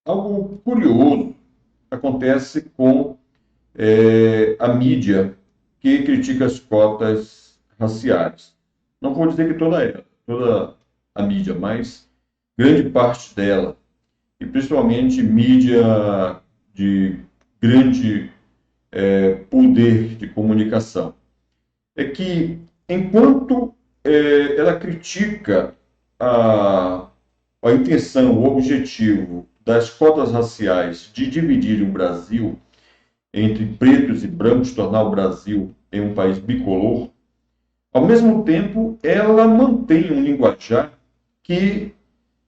Algo curioso acontece com a mídia que critica as cotas raciais. Não vou dizer que toda a mídia, mas grande parte dela, e principalmente mídia de grande poder de comunicação, é que enquanto ela critica a, a intenção, o objetivo das cotas raciais de dividir o Brasil entre pretos e brancos, tornar o Brasil em um país bicolor, ao mesmo tempo ela mantém um linguajar que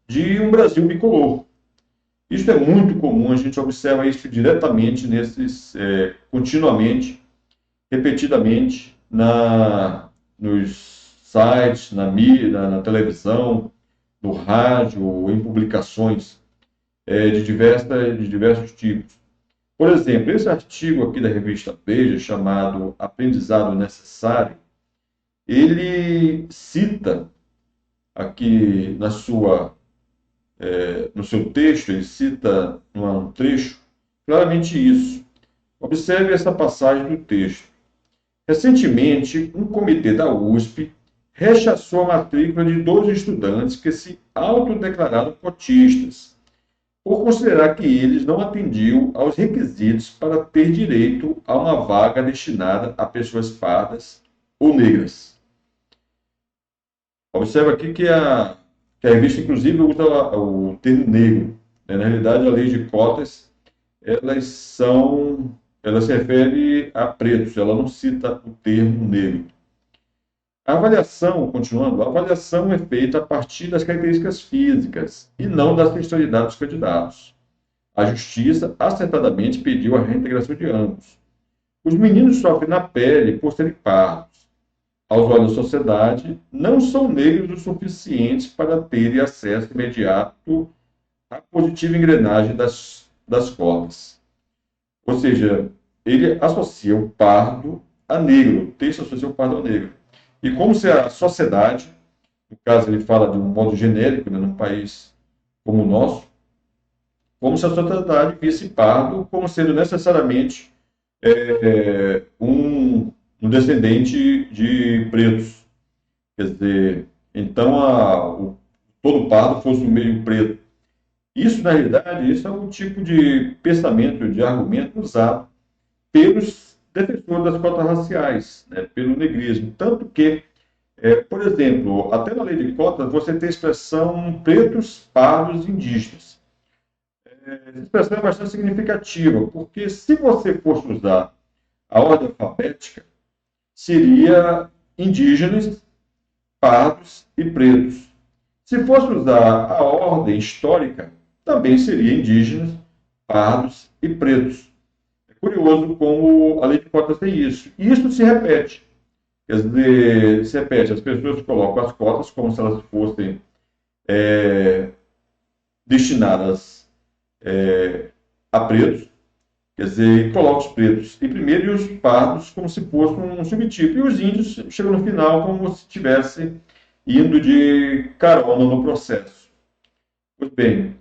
de um Brasil bicolor. Isso é muito comum, a gente observa isso diretamente continuamente, repetidamente, nos sites, na mídia, na televisão, no rádio, em publicações de diversos tipos. Por exemplo, esse artigo aqui da revista Veja, chamado Aprendizado Necessário, ele cita aqui no seu texto, ele cita num trecho claramente isso. Observe essa passagem do texto. Recentemente, um comitê da USP rechaçou a matrícula de 12 estudantes que se autodeclararam cotistas, por considerar que eles não atendiam aos requisitos para ter direito a uma vaga destinada a pessoas pardas ou negras. Observa aqui que a revista, inclusive, usa o termo negro. Né? Na realidade, a lei de cotas, elas são, ela se refere a pretos, ela não cita o termo negro. A avaliação, continuando, a avaliação é feita a partir das características físicas e não da sexualidade dos candidatos. A justiça acertadamente pediu a reintegração de ambos. Os meninos sofrem na pele por serem pardos. Aos olhos da sociedade, não são negros o suficientes para terem acesso imediato à positiva engrenagem das cotas. Ou seja, ele associa o pardo a negro, o texto associa o pardo ao negro. E como se a sociedade, no caso ele fala de um modo genérico, né, num país como o nosso, como se a sociedade visse pardo como sendo necessariamente um descendente de pretos. Quer dizer, então todo pardo fosse um meio preto. Isso, na realidade, isso é um tipo de pensamento, de argumento usado pelos defensores das cotas raciais, né, pelo negrismo. Tanto que, por exemplo, até na lei de cotas, você tem a expressão pretos, pardos e indígenas. Essa expressão é bastante significativa, porque se você fosse usar a ordem alfabética, seria indígenas, pardos e pretos. Se fosse usar a ordem histórica, também seria indígenas, pardos e pretos. É curioso como a lei de cotas tem isso. E isso se repete. Quer dizer, se repete, as pessoas colocam as cotas como se elas fossem destinadas a pretos, quer dizer, coloca os pretos em primeiro e os pardos como se fosse um subtipo. E os índios chegam no final como se estivesse indo de carona no processo. Pois bem,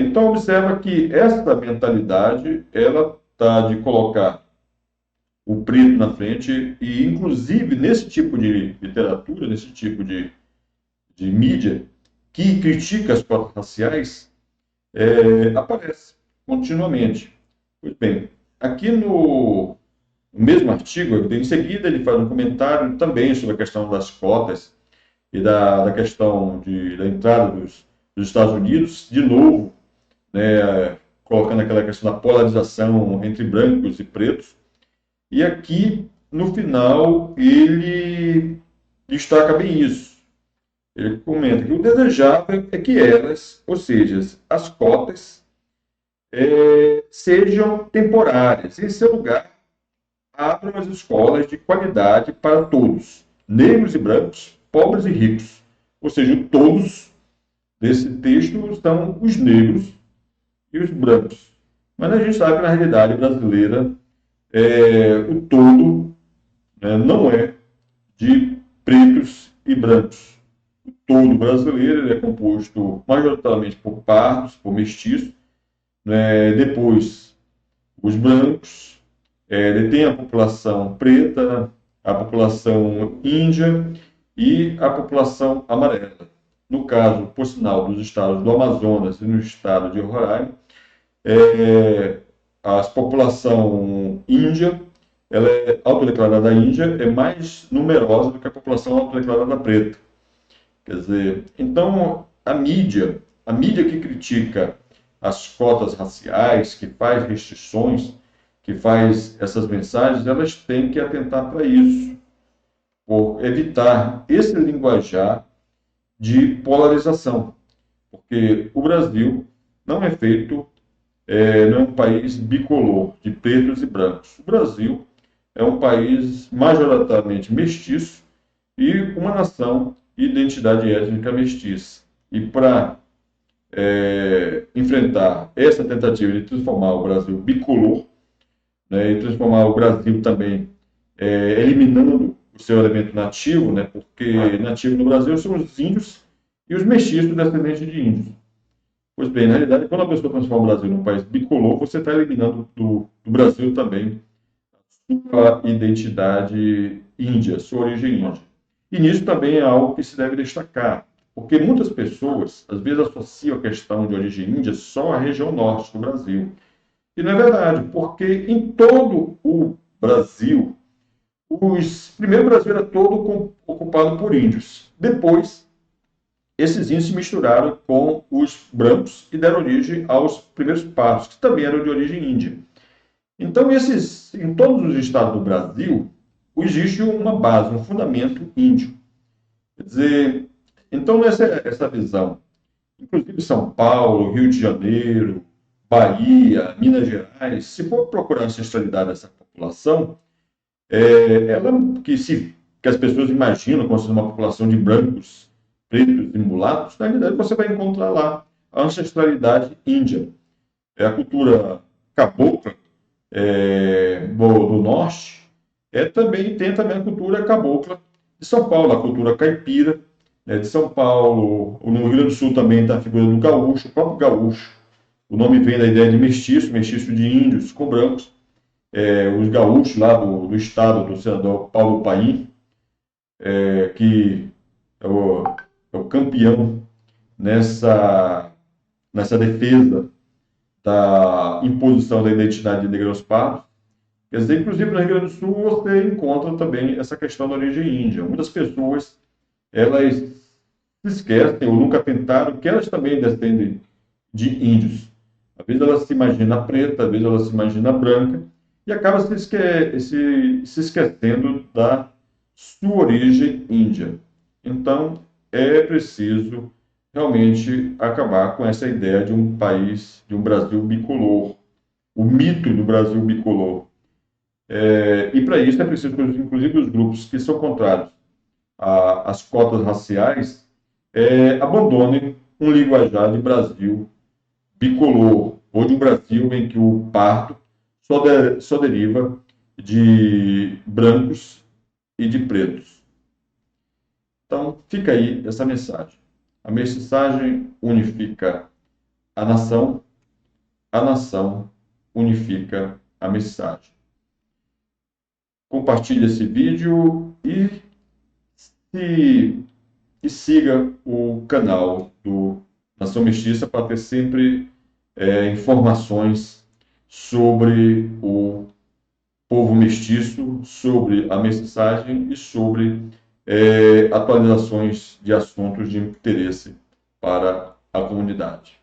então observa que essa mentalidade, ela está de colocar o preto na frente e, inclusive, nesse tipo de literatura, nesse tipo de mídia que critica as cotas raciais, aparece continuamente. Pois bem, aqui no mesmo artigo, em seguida, ele faz um comentário também sobre a questão das cotas e da questão da entrada dos Estados Unidos, de novo, né, colocando aquela questão da polarização entre brancos e pretos. E aqui, no final, ele destaca bem isso. Ele comenta que o desejável é que elas, ou seja, as cotas, sejam temporárias. Em seu lugar, abram as escolas de qualidade para todos, negros e brancos, pobres e ricos. Ou seja, todos desse texto são os negros e os brancos. Mas a gente sabe que na realidade brasileira o todo, né, não é de pretos e brancos. O todo brasileiro é composto majoritariamente por pardos, por mestiços, Depois, os brancos, tem a população preta, a população índia e a população amarela. No caso, por sinal, dos estados do Amazonas e no estado de Roraima, a população índia, ela é autodeclarada índia, é mais numerosa do que a população autodeclarada preta. Quer dizer, então a mídia que critica as cotas raciais, que faz restrições, que faz essas mensagens, elas têm que atentar para isso, por evitar esse linguajar de polarização, porque o Brasil não é feito, não é um país bicolor, de pretos e brancos. O Brasil é um país majoritariamente mestiço e uma nação de identidade étnica mestiça. E para enfrentar essa tentativa de transformar o Brasil bicolor, né, e transformar o Brasil também eliminando o seu elemento nativo, né, porque nativo no Brasil são os índios e os mestiços descendentes de índios. Pois bem, na realidade, quando a pessoa transforma o Brasil num país bicolor, você está eliminando do Brasil também sua identidade índia, sua origem índia. E nisso também é algo que se deve destacar, porque muitas pessoas, às vezes, associam a questão de origem índia só à região norte do Brasil. E não é verdade, porque em todo o Brasil, primeiro o Brasil era todo ocupado por índios. Depois, esses índios se misturaram com os brancos e deram origem aos primeiros partos, que também eram de origem índia. Então, em todos os estados do Brasil, existe uma base, um fundamento índio. Quer dizer, então, essa visão, inclusive São Paulo, Rio de Janeiro, Bahia, Minas Gerais, se for procurar a ancestralidade dessa população, ela que as pessoas imaginam como sendo uma população de brancos, pretos e mulatos, na verdade você vai encontrar lá a ancestralidade índia. A cultura cabocla do norte tem também a cultura cabocla de São Paulo, a cultura caipira de São Paulo. No Rio Grande do Sul também está a figura do gaúcho, o próprio gaúcho. O nome vem da ideia de mestiço, mestiço de índios com brancos. Os gaúchos lá do estado do senador Paulo Paim, que é o campeão nessa defesa da imposição da identidade de negros pardos. Quer dizer, inclusive no Rio Grande do Sul você encontra também essa questão da origem índia. Muitas pessoas, elas se esquecem ou nunca tentaram que elas também descendem de índios. Às vezes ela se imagina preta, às vezes ela se imagina branca, e acaba se esquecendo da sua origem índia. Então, é preciso realmente acabar com essa ideia de um país, de um Brasil bicolor, o mito do Brasil bicolor. E para isso é preciso que, inclusive, os grupos que são contrários às cotas raciais abandonem um linguajar de Brasil bicolor, ou de um Brasil em que o pardo só deriva de brancos e de pretos. Então, fica aí essa mensagem. A mensagem unifica a nação unifica a mensagem. Compartilhe esse vídeo e siga o canal do Nação Mestiça para ter sempre informações sobre o povo mestiço, sobre a mensagem e sobre atualizações de assuntos de interesse para a comunidade.